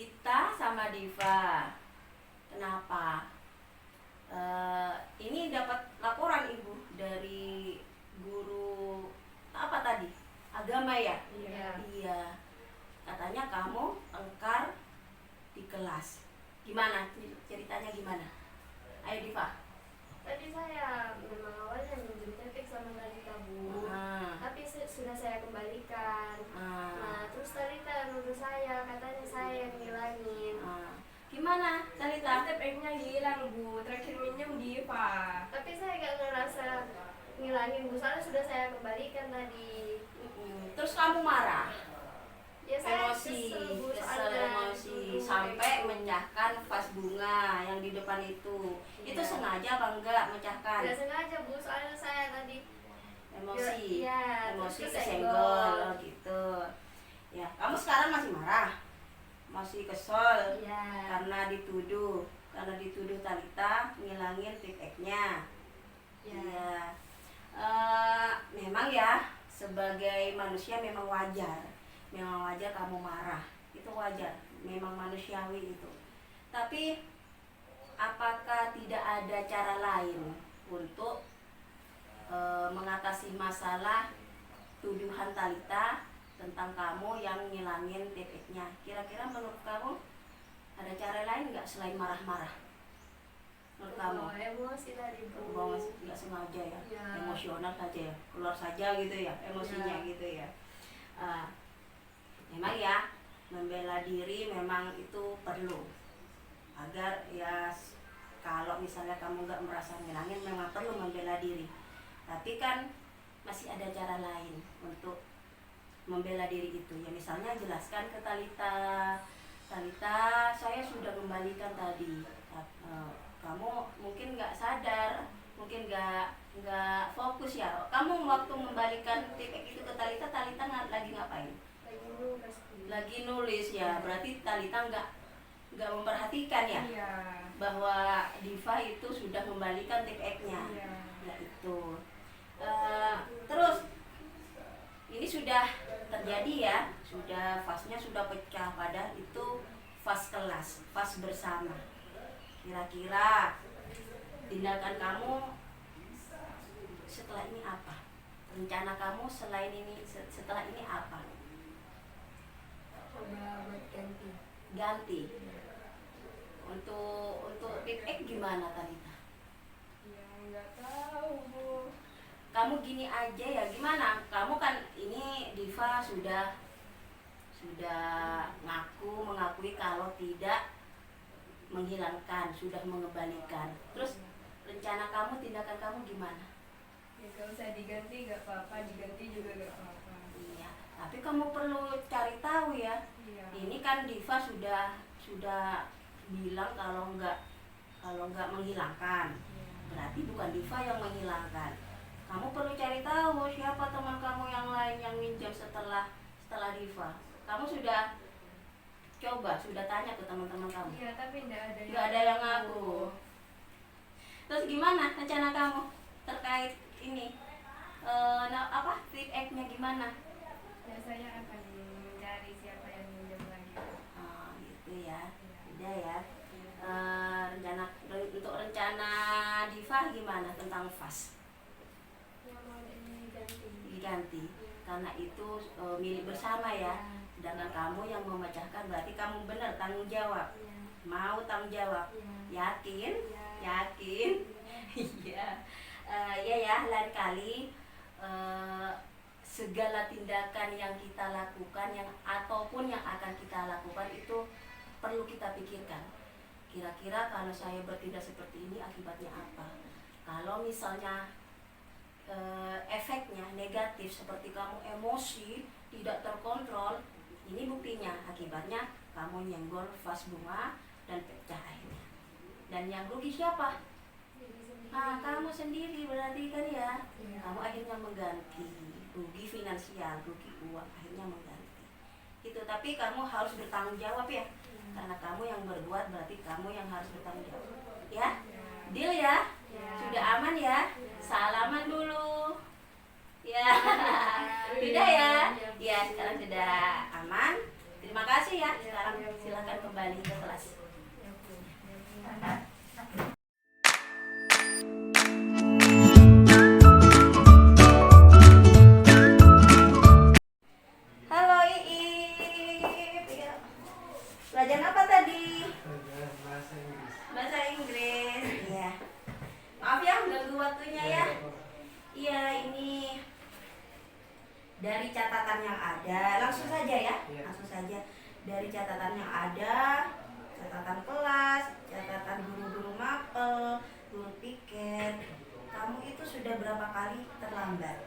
Dita sama Diva. Kenapa? Ini dapat laporan Ibu dari guru apa tadi? Agama ya? Iya. Iya. Katanya kamu tengkar di kelas. Gimana? Ceritanya gimana? Ayo Diva. Tadi saya memang awalnya minjem tepik sama Talita, Bu. Tapi sudah saya kembalikan. Nah, terus Talita nuduh saya, katanya saya yang ngilangin. Gimana Talita? Tepeknya hilang, Bu. Terakhir minjem Diva. Tapi saya gak ngerasa ngilangin, Bu. Soalnya sudah saya kembalikan tadi. Terus kamu marah? Ya saya Emosi, Bu, kesel soalnya emosi dulu sampai itu. memecahkan vas bunga yang di depan itu. Itu Iya. sengaja apa enggak mecahkan? Tidak sengaja, Bu. Soalnya saya tadi Emosi, Iya, emosi terus kesenggol gitu. Ya, kamu sekarang masih marah, masih kesel Iya. karena dituduh Talita ngilangin tipeknya. Iya. Iya. Memang ya sebagai manusia memang wajar kamu marah, itu wajar, memang manusiawi itu. Tapi apakah tidak ada cara lain untuk mengatasi masalah tuduhan Talita tentang kamu yang ngilangin tipeknya? Kira-kira menurut kamu ada cara lain nggak selain marah-marah? Menurut kamu? Emosi tadi, Bu. Bawa nggak sengaja ya, Ya. emosional saja ya, keluar saja gitu ya, emosinya Ya. gitu ya. Memang ya membela diri memang itu perlu agar ya kalau misalnya kamu nggak merasa ngilangin memang perlu membela diri. Tapi kan masih ada cara lain untuk membela diri itu ya, misalnya jelaskan ke Talita, saya sudah kembalikan tadi. Kamu mungkin nggak sadar, mungkin nggak fokus ya. Kamu waktu membalikan tipek itu ke Talita lagi ngapain? Lagi nulis ya. Berarti Talita nggak memperhatikan ya, Iya. bahwa Diva itu sudah membalikan tipeknya. Iya. Ya itu. Terus ini sudah terjadi ya, vasnya sudah pecah, padahal itu vas kelas, vas bersama. Kira-kira tindakan kamu setelah ini apa? Rencana kamu setelah ini apa? Coba buat ganti. Ganti. Untuk tipek gimana Talita? Ya nggak tahu, Bu. Kamu gini aja ya, gimana? Kamu kan ini Diva sudah mengakui kalau tidak menghilangkan, sudah mengembalikan. Terus rencana kamu, tindakan kamu gimana? Ya kalau saya diganti nggak apa-apa, diganti juga nggak apa-apa. Iya, tapi kamu perlu cari tahu ya. Iya. Ini kan Diva sudah bilang kalau nggak menghilangkan. Iya. Berarti bukan Diva yang menghilangkan. Kamu perlu cari tahu siapa teman kamu yang lain yang minjam setelah Diva. Kamu sudah tanya ke teman-teman kamu? Iya, tapi Nggak ada yang ngaku. Terus gimana rencana kamu terkait ini? Tipeknya gimana? Ya saya akan mencari siapa yang minjem lagi. Gitu ya. Udah ya. Rencana Diva gimana tentang vas? Yang mau diganti. Diganti karena itu milik bersama ya. Sedangkan kamu yang memecahkan, berarti kamu benar tanggung jawab. Iya. Mau tanggung jawab? Iya. Yakin? Iya. Yakin? Iya. Iya ya, lain kali segala tindakan yang kita lakukan ataupun yang akan kita lakukan itu perlu kita pikirkan. Kira-kira kalau saya bertindak seperti ini akibatnya apa? Kalau misalnya efeknya negatif seperti kamu emosi, tidak terkontrol, ini buktinya akibatnya kamu nyenggol vas bunga dan pecah akhirnya. Dan yang rugi siapa? Kamu sendiri berarti kan ya. Iya. Kamu akhirnya mengganti, rugi finansial, rugi uang, akhirnya mengganti. Itu, tapi kamu harus bertanggung jawab ya. Karena kamu yang berbuat, berarti kamu yang harus bertanggung jawab. Ya? Deal ya? Ya. Sudah aman ya? Salaman dulu. Ya. Sudah ya? Ya, sekarang sudah aman. Terima makasih ya. Sekarang silakan kembali ke kelas. Halo Iip. Iya. Belajar apa tadi? Bahasa Inggris. Iya. Maaf ya ganggu waktunya ya. Iya, ini dari catatan yang ada, langsung saja ya. Langsung saja. Dari catatan yang ada, catatan kelas, catatan guru-guru mapel, guru piket. Kamu itu sudah berapa kali terlambat?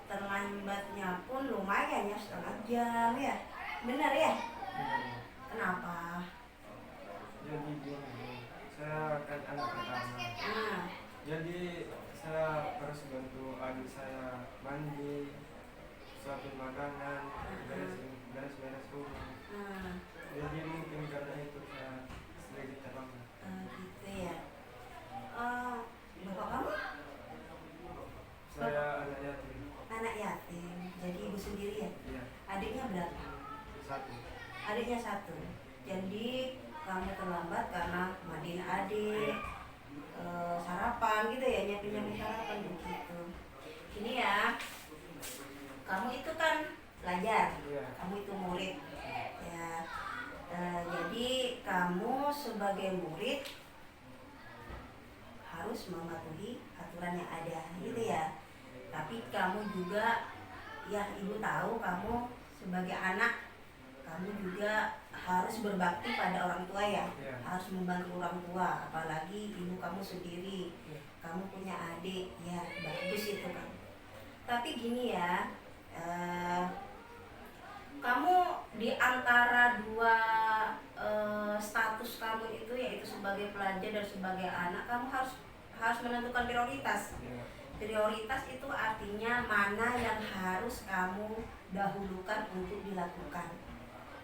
Terlambatnya pun lumayan ya, 1/2 jam ya. Benar ya? Kenapa? Jadi gini, saya kan anak pertama. Nah, Jadi saya harus bantu adik saya mandi, suapin makanan, beres-beres rumah. Jadi mungkin karena itu saya sedikit terlambat. gitu ya. Bapak kamu Saya anak yatim. anak yatim, jadi ibu sendiri ya. Iya, Adiknya berapa? 1. Adiknya 1. Jadi kamu terlambat karena mandiin adik, sarapan gitu ya, nyiapin sarapan begitu. Ini ya, kamu itu kan pelajar, Iya. kamu itu murid ya. Jadi kamu sebagai murid harus mematuhi aturan yang ada gitu ya. Tapi kamu juga ya, ibu tahu kamu sebagai anak, kamu juga harus berbakti pada orang tua ya. Iya. Harus membantu orang tua, apalagi ibu kamu sendiri. Iya. Kamu punya adik ya, bagus itu kan. Tapi gini ya, kamu di antara dua status kamu itu, yaitu sebagai pelajar dan sebagai anak, kamu harus menentukan prioritas. Iya. Prioritas itu artinya mana yang harus kamu dahulukan untuk dilakukan.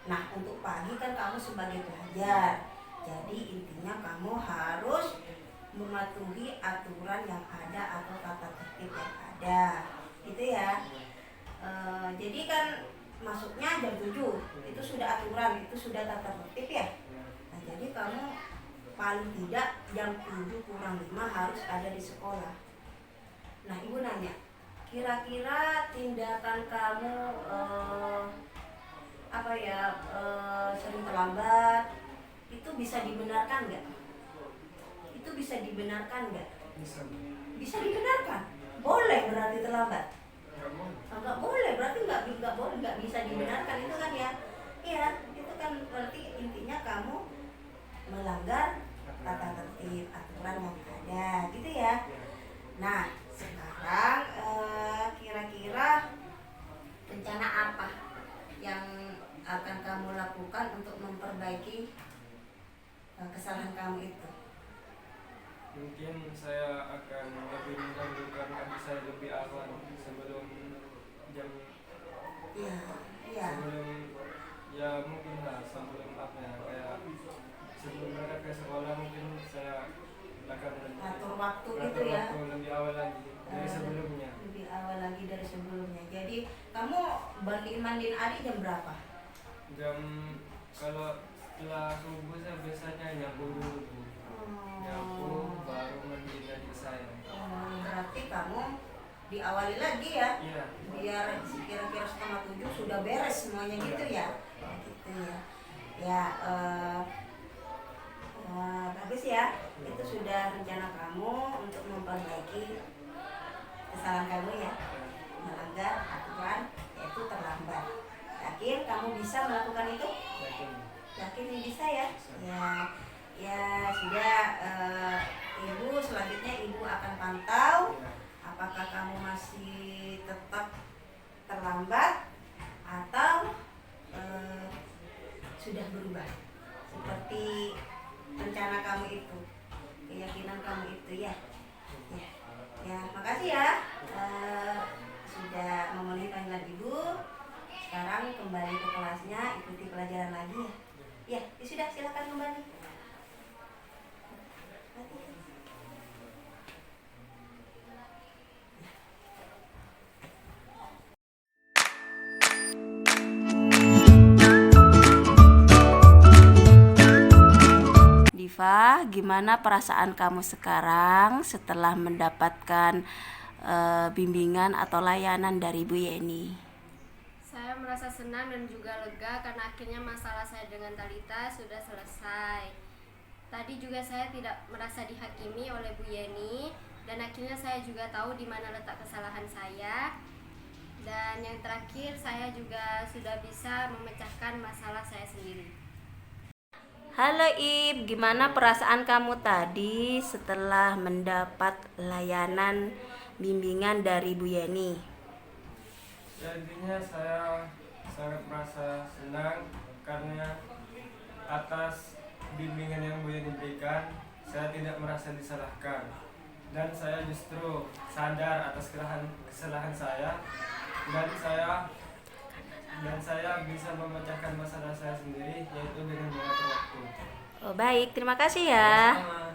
Nah, untuk pagi kan kamu sebagai pelajar, jadi intinya kamu harus mematuhi aturan yang ada atau tata tertib yang ada, gitu ya. Jadi kan masuknya jam 7, itu sudah aturan, itu sudah tata tertib ya. Nah, jadi kamu paling tidak jam 7 kurang 5 harus ada di sekolah. Nah, ibu nanya, kira-kira tindakan kamu sering terlambat itu bisa dibenarkan nggak? Itu bisa dibenarkan nggak? Bisa. Bisa dibenarkan. Boleh berarti terlambat. Nggak mau. Nggak boleh berarti nggak boleh, nggak bisa dibenarkan itu kan ya. Iya, itu kan berarti intinya kamu melanggar tata tertib aturan yang ada gitu ya. Nah, sekarang kira-kira rencana apa yang akan kamu lakukan untuk memperbaiki kesalahan kamu itu? Mungkin saya akan lebih mendahulukan adik saya lebih awal sebelum jam. Iya, iya. Sebelum ya mungkin lah sebelum apa ya, kayak sebelum mereka ke sekolah mungkin saya akan Atur waktu gitu atur ya. waktu lebih awal lagi dari sebelumnya. Lebih awal lagi dari sebelumnya. Jadi kamu mandiin adik jam berapa? Kalau setelah subuh saya biasanya nyapu dulu Bu. Nyapu baru mandiin adik saya. Berarti kamu diawali lagi ya, Iya. biar kira-kira 6:30 sudah beres semuanya gitu ya. Gitu ya. Ya, bagus ya. Itu sudah rencana kamu untuk memperbaiki kesalahan kamu ya, melanggar aturan yaitu terlambat. Yakin kamu bisa melakukan itu? Yakin. Yakin ini bisa ya? Ya sudah. Ibu selanjutnya ibu akan pantau Iya. apakah kamu masih tetap terlambat atau sudah berubah seperti rencana kamu itu, keyakinan kamu itu ya. Ya, makasih ya sudah memenuhi panggilan ibu. Sekarang kembali ke kelasnya, ikuti pelajaran lagi ya. Ya, sudah silakan kembali. Syifa, gimana perasaan kamu sekarang setelah mendapatkan bimbingan atau layanan dari Bu Yeni? Saya merasa senang dan juga lega karena akhirnya masalah saya dengan Talita sudah selesai. Tadi juga saya tidak merasa dihakimi oleh Bu Yeni dan akhirnya saya juga tahu di mana letak kesalahan saya. Dan yang terakhir, saya juga sudah bisa memecahkan masalah saya sendiri. Halo Ib, gimana perasaan kamu tadi setelah mendapat layanan bimbingan dari Bu Yeni? Ya, intinya saya sangat merasa senang karena atas bimbingan yang Bu Yeni berikan, saya tidak merasa disalahkan dan saya justru sadar atas kesalahan saya dan saya bisa memecahkan masalah saya sendiri, yaitu dengan mengatur waktu. Oh baik, terima kasih ya. Sama-sama.